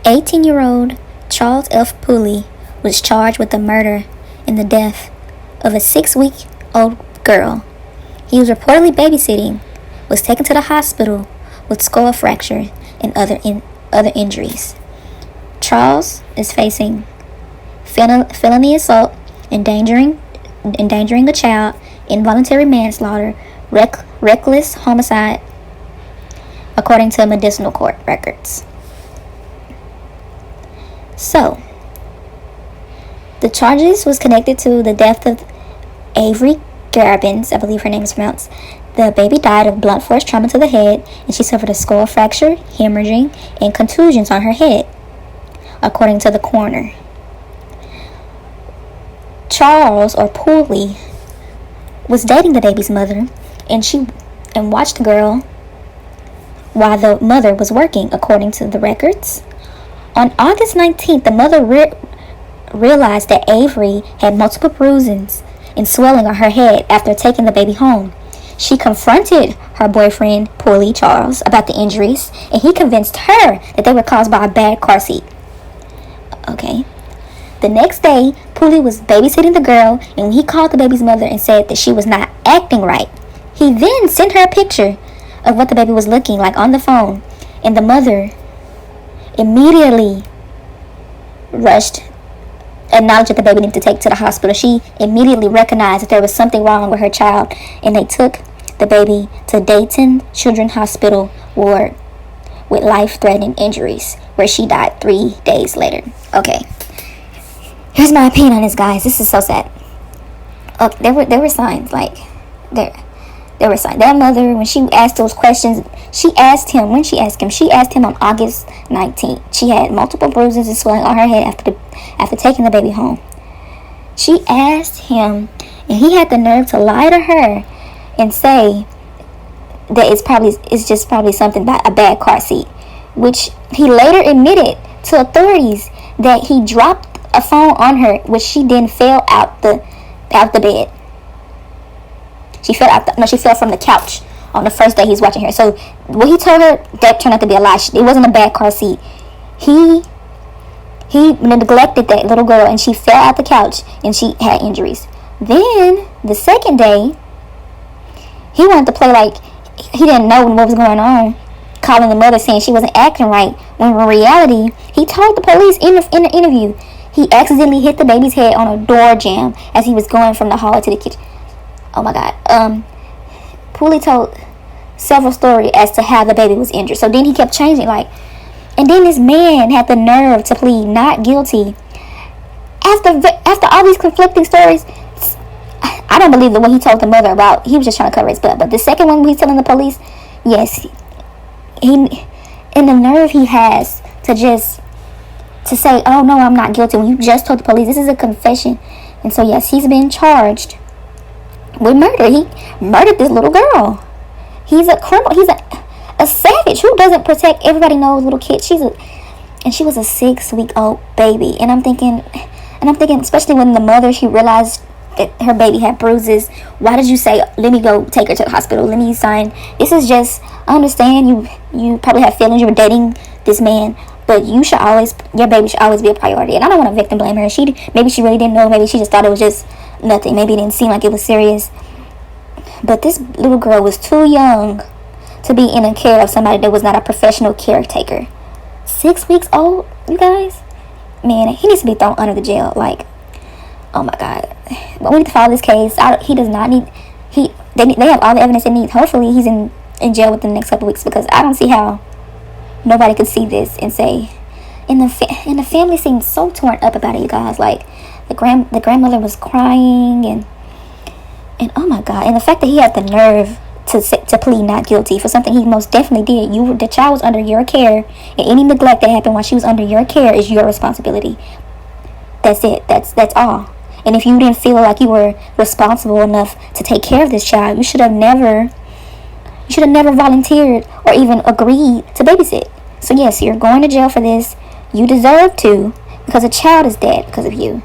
18-year-old Charles F. Pooley was charged with the murder and the death of a 6-week-old girl. He was reportedly babysitting, was taken to the hospital with skull fracture and other injuries. Charles is facing felony assault, endangering a child, involuntary manslaughter, reckless homicide, according to medicinal court records. So, the charges was connected to the death of Avery Garabins, I believe her name is pronounced. The baby died of blunt force trauma to the head, and she suffered a skull fracture, hemorrhaging, and contusions on her head, according to the coroner. Charles, or Pooley, was dating the baby's mother, and watched the girl while the mother was working, according to the records. On August 19th, the mother realized that Avery had multiple bruises and swelling on her head after taking the baby home. She confronted her boyfriend, Pooley Charles, about the injuries, and he convinced her that they were caused by a bad car seat. Okay. The next day, Pooley was babysitting the girl, and when he called the baby's mother and said that she was not acting right, he then sent her a picture of what the baby was looking like on the phone, and the mother immediately acknowledged that the baby needed to take to the hospital. She immediately recognized that there was something wrong with her child, and they took the baby to Dayton Children's Hospital ward with life-threatening injuries, where she died 3 days later. Okay, here's my opinion on this, guys. This is so sad. Okay, there were signs, like there were signs. That mother, when she asked those questions, she asked him on August 19th. She had multiple bruises and swelling on her head after taking the baby home. She asked him, and he had the nerve to lie to her and say that it's just probably something about a bad car seat, which he later admitted to authorities that he dropped a phone on her, which she then fell out the bed. She fell from the couch on the first day he's watching her. So what he told her, that turned out to be a lie. It wasn't a bad car seat. He neglected that little girl, and she fell out the couch, and she had injuries. Then the second day, he wanted to play like he didn't know what was going on, calling the mother saying she wasn't acting right, when in reality, he told the police in the interview he accidentally hit the baby's head on a door jamb as he was going from the hall to the kitchen. Oh my God. Pooley told several stories as to how the baby was injured. So then he kept changing, and then this man had the nerve to plead not guilty. After all these conflicting stories, I don't believe the one he told the mother about. He was just trying to cover his butt. But the second one he's telling the police, yes, and the nerve he has to say, oh no, I'm not guilty, when you just told the police this is a confession. And so yes, he's been charged with murder. He murdered this little girl. He's a criminal. He's a savage who doesn't protect. Everybody knows little kids. She was a 6-week-old baby, and I'm thinking, especially when the mother, she realized that her baby had bruises. Why did you say, let me go take her to the hospital, let me sign? This is just, I understand you probably have feelings, you were dating this man, but your baby should always be a priority. And I don't want to victim blame her. Maybe she really didn't know. Maybe she just thought it was just nothing. Maybe it didn't seem like it was serious. But this little girl was too young to be in the care of somebody that was not a professional caretaker. 6 weeks old, you guys? Man, he needs to be thrown under the jail. Oh my God. But we need to follow this case. He does not need... They have all the evidence they need. Hopefully he's in jail within the next couple weeks, because I don't see how nobody could see this and say... And the family seemed so torn up about it, you guys. The grandmother was crying, and oh my God, and the fact that he had the nerve to plead not guilty for something he most definitely did. The child was under your care, and any neglect that happened while she was under your care is your responsibility. That's it. That's all. And if you didn't feel like you were responsible enough to take care of this child, you should have never volunteered or even agreed to babysit. So yes, you're going to jail for this. You deserve to, because a child is dead because of you.